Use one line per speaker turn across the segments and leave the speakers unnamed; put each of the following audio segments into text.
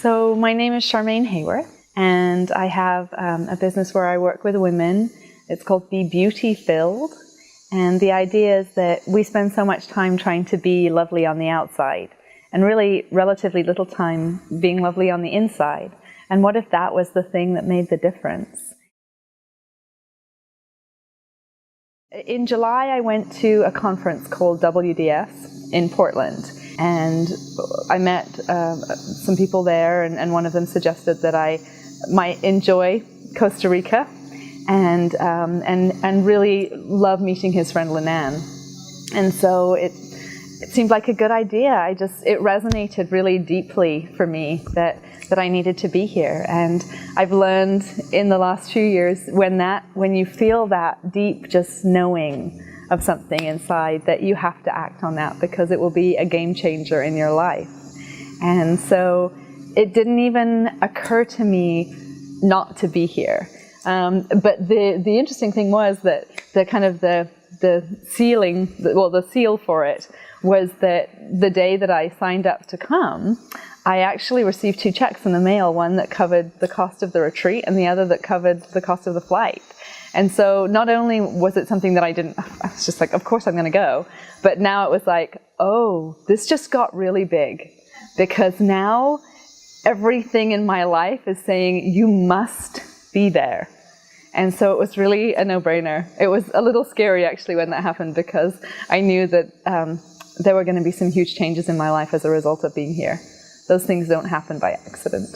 So my name is Charmaine Hayworth, and I have a business where I work with women. It's called Be Beauty Filled, and the idea is that we spend so much time trying to be lovely on the outside, and really relatively little time being lovely on the inside. And what if that was the thing that made the difference? In July, I went to a conference called WDS in Portland. And I met some people there, and one of them suggested that I might enjoy Costa Rica and really love meeting his friend Lynan. And so it seemed like a good idea. It resonated really deeply for me that I needed to be here. And I've learned in the last few years when you feel that deep just knowing of something inside, that you have to act on that, because it will be a game changer in your life. And so it didn't even occur to me not to be here. But the interesting thing was that the seal for it was that the day that I signed up to come, I actually received 2 checks in the mail, one that covered the cost of the retreat and the other that covered the cost of the flight. And so not only was it something that I was just like, of course I'm going to go, but now it was like, oh, this just got really big, because now everything in my life is saying you must be there. And so it was really a no-brainer. It was a little scary actually when that happened, because I knew that there were going to be some huge changes in my life as a result of being here. Those things don't happen by accident.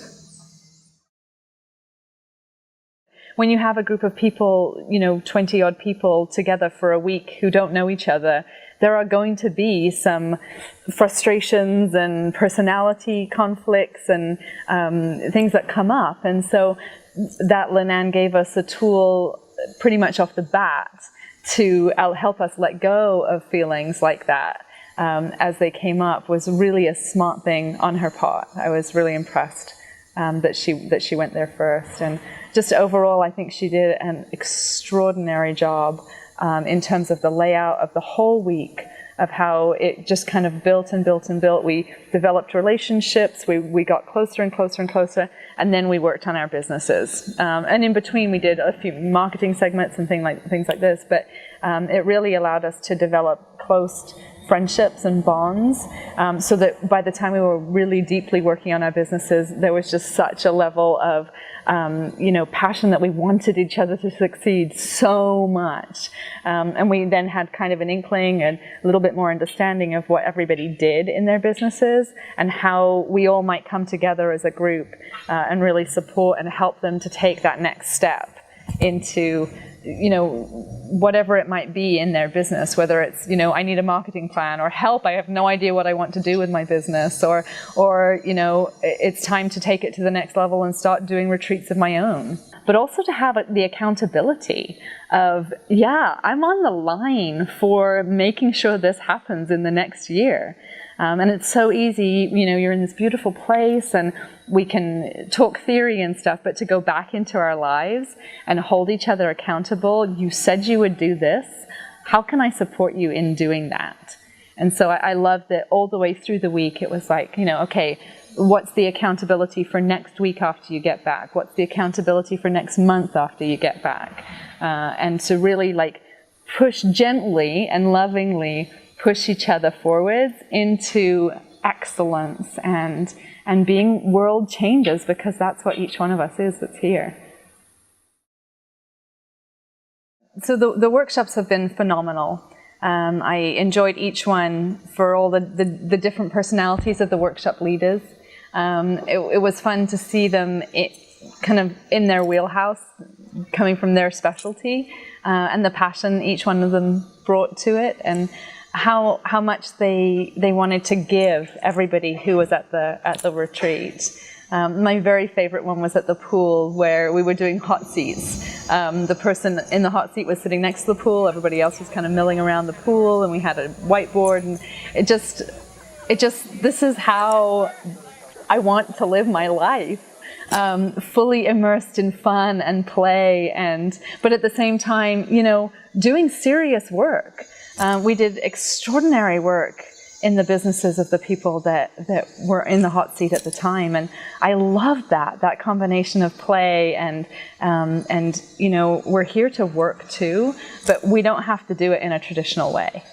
When you have a group of people, 20-odd people together for a week who don't know each other, there are going to be some frustrations and personality conflicts and things that come up. And so that Lynan gave us a tool pretty much off the bat to help us let go of feelings like that as they came up, was really a smart thing on her part. I was really impressed that she went there first. And just overall, I think she did an extraordinary job in terms of the layout of the whole week, of how it just kind of built and built and built. We developed relationships, we got closer and closer and closer, and then we worked on our businesses. And in between, we did a few marketing segments and things like this, but it really allowed us to develop close friendships and bonds, so that by the time we were really deeply working on our businesses, there was just such a level of passion that we wanted each other to succeed so much. And we then had kind of an inkling and a little bit more understanding of what everybody did in their businesses and how we all might come together as a group and really support and help them to take that next step into whatever it might be in their business, whether it's, I need a marketing plan, or help, I have no idea what I want to do with my business, or it's time to take it to the next level and start doing retreats of my own. But also to have the accountability of, I'm on the line for making sure this happens in the next year. And it's so easy, you're in this beautiful place and we can talk theory and stuff, but to go back into our lives and hold each other accountable. You said you would do this. How can I support you in doing that? And so I love that all the way through the week, it was like, okay, what's the accountability for next week after you get back? What's the accountability for next month after you get back? And to really push gently and lovingly push each other forwards into excellence and being world changers, because that's what each one of us is that's here. So the workshops have been phenomenal. I enjoyed each one for all the different personalities of the workshop leaders. It was fun to see them kind of in their wheelhouse, coming from their specialty, and the passion each one of them brought to it, and how much they wanted to give everybody who was at the retreat. My very favorite one was at the pool, where we were doing hot seats. The person in the hot seat was sitting next to the pool, everybody else was kind of milling around the pool, and we had a whiteboard, and it just this is how I want to live my life. Fully immersed in fun and play, but at the same time, doing serious work. We did extraordinary work in the businesses of the people that were in the hot seat at the time. And I loved that combination of play and you know, we're here to work too, but we don't have to do it in a traditional way.